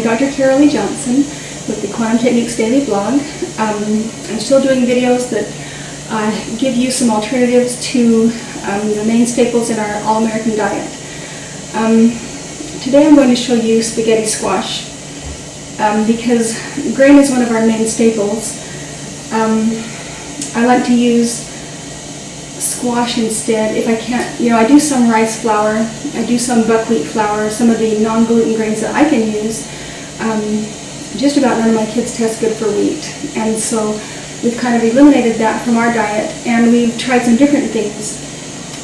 I'm Dr. Carolee Johnson with the Quantum Techniques Daily Blog. I'm still doing videos that give you some alternatives to the main staples in our all-American diet. Today I'm going to show you spaghetti squash because grain is one of our main staples. I like to use squash instead if I can't. I do some rice flour, I do some buckwheat flour, some of the non-gluten grains that I can use. Just about none of my kids test good for wheat, and so we've kind of eliminated that from our diet, and we've tried some different things.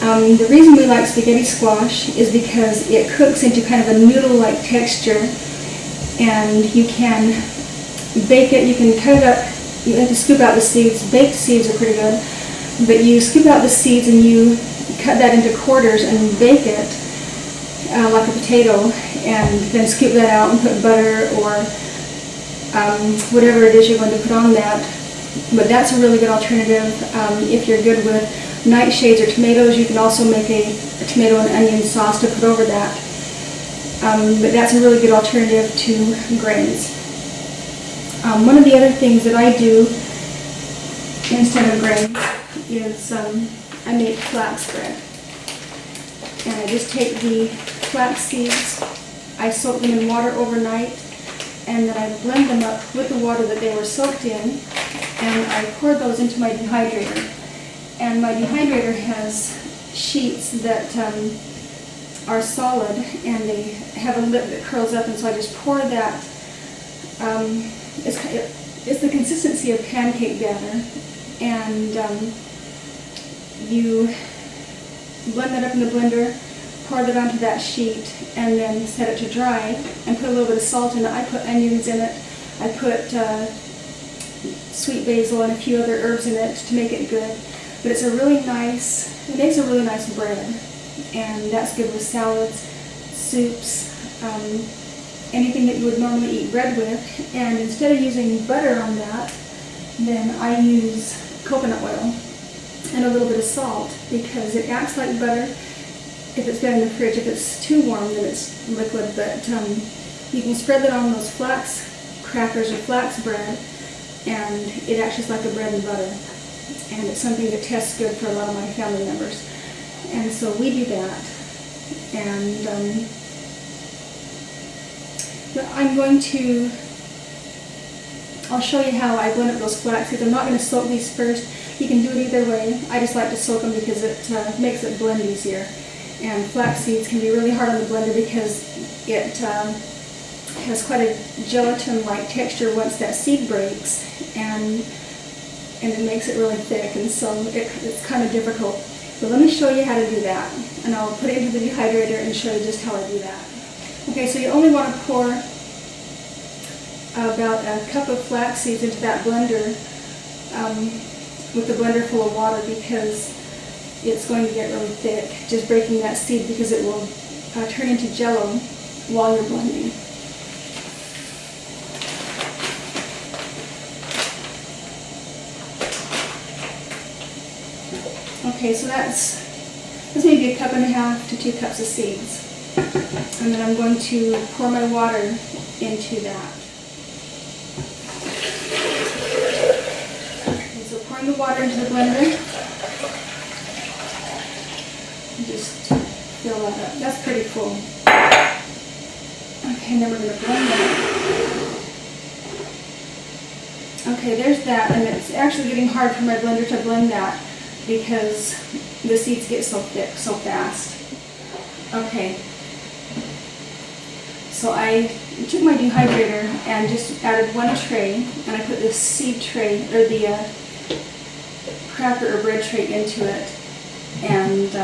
The reason we like spaghetti squash is because it cooks into kind of a noodle-like texture, and you can bake it, you can cut it up, you have to scoop out the seeds. Baked seeds are pretty good, but you scoop out the seeds and you cut that into quarters and bake it like a potato, and then scoop that out and put butter or whatever it is you're going to put on that. But that's a really good alternative. If you're good with nightshades or tomatoes, you can also make a tomato and onion sauce to put over that. But that's a really good alternative to grains. One of the other things that I do instead of grains is I make flax bread. And I just take the flax seeds, I soak them in water overnight, and then I blend them up with the water that they were soaked in, and I pour those into my dehydrator. And my dehydrator has sheets that are solid, and they have a lip that curls up, and so I just pour that. It's the consistency of pancake batter, and you blend that up in the blender, pour that onto that sheet, and then set it to dry, and put a little bit of salt in it. I put onions in it, I put sweet basil and a few other herbs in it to make it good. But it makes a really nice bread, and that's good with salads, soups, anything that you would normally eat bread with. And instead of using butter on that, then I use coconut oil and a little bit of salt, because it acts like butter if it's been in the fridge. If it's too warm, then it's liquid. But you can spread that on those flax crackers or flax bread, and it acts just like a bread and butter. And it's something that tastes good for a lot of my family members. And so we do that. And I'll show you how I blend up those flax seeds. I'm not going to soak these first. You can do it either way. I just like to soak them because it makes it blend easier. And flax seeds can be really hard on the blender because it has quite a gelatin-like texture once that seed breaks, and it makes it really thick, and so it's kind of difficult. But let me show you how to do that, and I'll put it into the dehydrator and show you just how I do that. Okay, so you only want to pour about a cup of flax seeds into that blender with the blender full of water, because it's going to get really thick just breaking that seed, because it will turn into jello while you're blending. Okay, so that's maybe a cup and a half to 2 cups of seeds. And then I'm going to pour my water into that. Okay, so pouring the water into the blender, just fill that up. That's pretty full. Okay, and then we're going to blend that. Okay, there's that, and it's actually getting hard for my blender to blend that because the seeds get so thick so fast. Okay, so I took my dehydrator and just added 1 tray, and I put this seed tray, or the cracker or bread tray, into it, and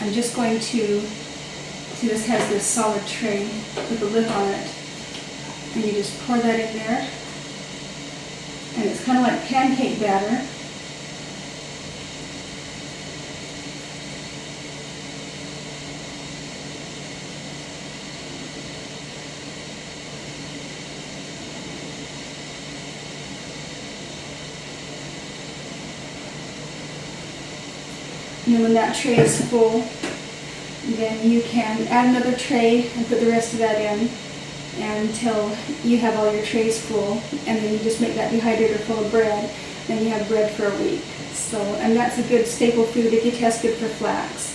I'm just going to, see, this has this solid tray with a lid on it, and you just pour that in there, and it's kind of like pancake batter. And then when that tray is full, then you can add another tray and put the rest of that in. until you have all your trays full, and then you just make that dehydrator full of bread, and you have bread for a week. So, and that's a good staple food if you test good for flax.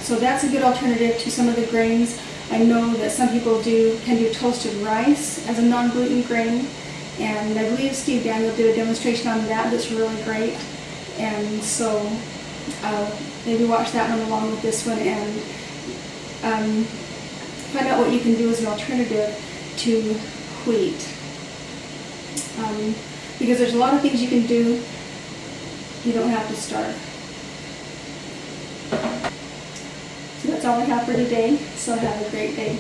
So that's a good alternative to some of the grains. I know that some people can do toasted rice as a non-gluten grain, and I believe Steve Daniel did a demonstration on that that's really great. And so maybe watch that one along with this one, and find out what you can do as an alternative to wheat. Because there's a lot of things you can do. You don't have to starve. So that's all I have for today. So have a great day.